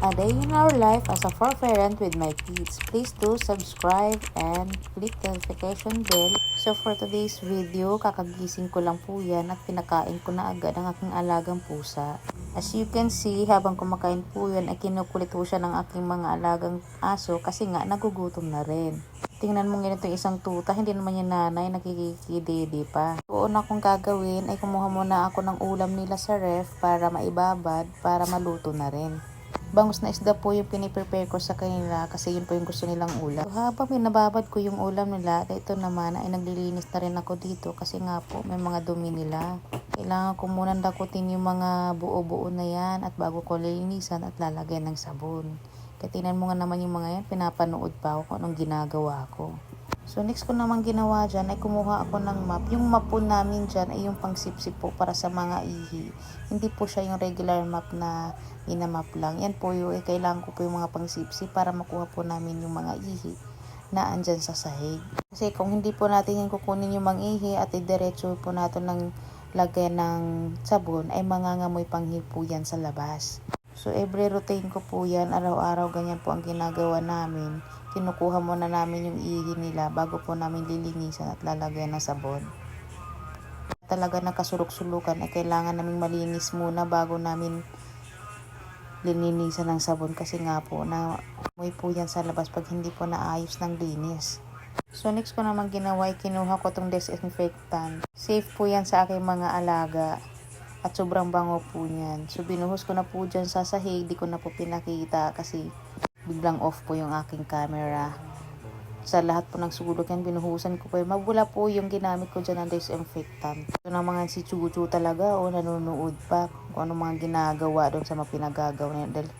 A day in our life as a four-parent with my kids. Please do subscribe and click the notification bell. So for today's video, kakagising ko lang po yan at pinakain ko na agad ang aking alagang pusa. As you can see, habang kumakain po yan ay kinukulit po siya ng aking mga alagang aso kasi nga nagugutom na rin. Tingnan mo ngayon itong isang tuta, hindi naman yung nanay, nakikikidede pa. So, una kong gagawin ay kumuha muna ako ng ulam nila sa ref para maibabad, para maluto na rin. Bangus na isda po yung piniprepare ko sa kanila kasi yun po yung gusto nilang ulam. So, habang pinababad ko yung ulam nila, ito naman ay naglilinis na rin ako dito kasi nga po may mga dumi nila. Kailangan ko muna dakutin yung mga buo-buo na yan at bago ko lilinisan at lalagyan ng sabon. Kaya tingnan mo nga naman yung mga yan, pinapanood pa ako kung anong ginagawa ko. So next ko naman ginawa dyan ay kumuha ako ng map. Yung map po namin dyan ay yung pangsipsip po para sa mga ihi. Hindi po siya yung regular map na inamap lang. Yan po yung kailangan ko po yung mga pangsipsip para makuha po namin yung mga ihi na andyan sa sahig. Kasi kung hindi po natin yung kukunin yung mga ihi at idiretso po natin ng lagyan ng sabon ay mangangamoy panghipo yan sa labas. So, every routine ko po yan, araw-araw ganyan po ang ginagawa namin. Kinukuha muna namin yung ihi nila bago po namin lilinisan at lalagyan ng sabon. Talaga nakasulok-sulukan ay kailangan naming malinis muna bago namin lilinisan ng sabon kasi nga po na amoy po yan sa labas pag hindi po naayos ng linis. So, next ko naman ginawa ay kinuha ko itong disinfectant. Safe po yan sa aking mga alaga. At sobrang bango po niyan. So, binuhos ko na po dyan sa sahig. Di ko na po pinakita kasi biglang off po yung aking camera. Sa lahat po ng sulok yan, binuhusan ko po. Mabula po yung ginamit ko dyan ng disinfectant. So, ng mga si Chuchu talaga o nanonood pa kung ano mga ginagawa doon sa mga pinagagawa nila.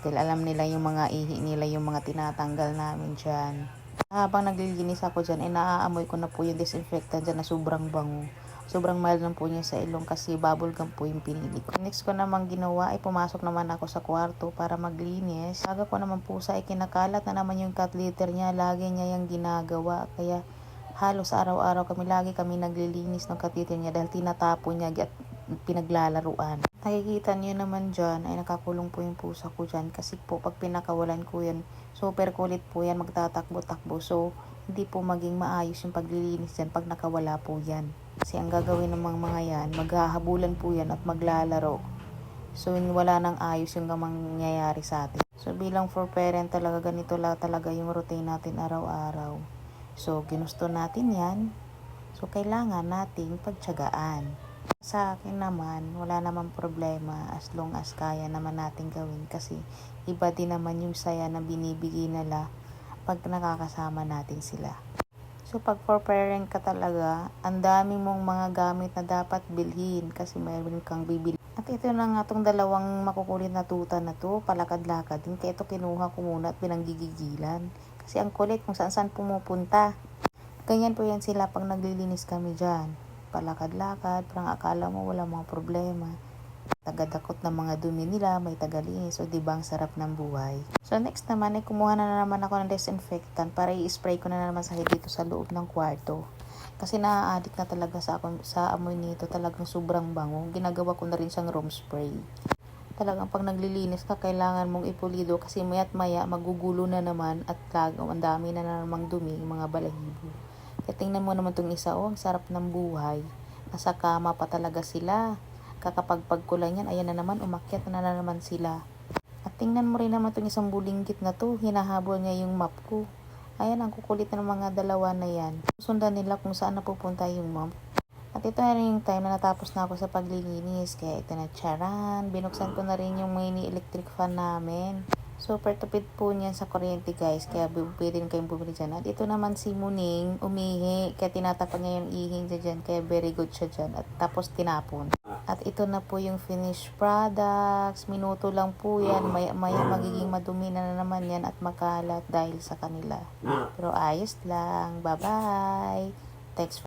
Dahil alam nila yung mga ihi nila, yung mga tinatanggal namin dyan. Habang naglilinis ako dyan, ay naaamoy ko na po yung disinfectant dyan na sobrang bango. Sobrang mahal lang po niya sa ilong kasi bubble gum po yung pinili ko. Next ko naman ginawa ay pumasok naman ako sa kwarto para maglinis. Aga ko naman po sa kinakalat na naman yung cat litter niya. Lagi niya yung ginagawa. Kaya halos araw-araw lagi kami naglilinis ng cat litter niya dahil tinatapon niya at pinaglalaruan. Nakikita niyo naman dyan ay nakakulong po yung pusa ko dyan kasi po pag pinakawalan ko yan, super kulit po yan, magtatakbo-takbo. So, hindi po maging maayos yung paglilinis dyan pag nakawala po yan. Kasi ang gagawin ng mga yan, maghahabulan po yan at maglalaro. So, wala nang ayos yung mangyayari sa atin. So, bilang for parent talaga, ganito lang talaga yung routine natin araw-araw. So, ginusto natin yan. So, kailangan nating pagtiyagaan. Sa akin naman, wala namang problema as long as kaya naman natin gawin. Kasi, iba din naman yung saya na binibigay nila pag nakakasama natin sila. So, pag for parent ka talaga, ang dami mong mga gamit na dapat bilhin kasi mayroon kang bibili. At ito na nga itong dalawang makukulit na tuta na to, palakad-lakad din. Kaya ito kinuha ko muna at pinanggigigilan. Kasi ang kulit kung saan-saan pumupunta. Ganyan po yan sila pag naglilinis kami dyan. Palakad-lakad, parang akala mo wala mga problema. Tagadakot ng mga dumi nila, may tagalinis, o diba ang sarap ng buhay. So next naman ay kumuha na naman ako ng disinfectant para i-spray ko na naman sa dito sa loob ng kwarto. Kasi na-addict na talaga sa amoy nito, talagang sobrang bango. Ginagawa ko na rin siyang room spray. Talagang pag naglilinis ka, kailangan mong ipulido kasi maya't maya magugulo na naman at ang dami na namang dumi, mga balahibo. Kaya tingnan mo naman itong isa, ang sarap ng buhay. Nasa kama pa talaga sila. Kakapagpag ko lang yan, ayan na naman, umakyat na naman sila. At tingnan mo rin naman itong isang bulinggit na to, hinahabol niya yung map ko. Ayan, ang kukulit ng mga dalawa na yan. Sundan nila kung saan napupunta yung map. At ito na rin yung time na natapos na ako sa paglilinis. Kaya ito na, charan, binuksan ko na rin yung mini electric fan namin. Super tipid po niyan sa kuryente guys, kaya pwede rin kayong bumili dyan. At ito naman si Muning, umihi, kaya tinatapan niya yung ihing dyan, kaya very good siya dyan. At tapos tinapon. At ito na po yung finished products. Minuto lang po yan, maya magiging madumi na naman yan at makalat dahil sa kanila. Pero ayos lang, bye bye. Thanks.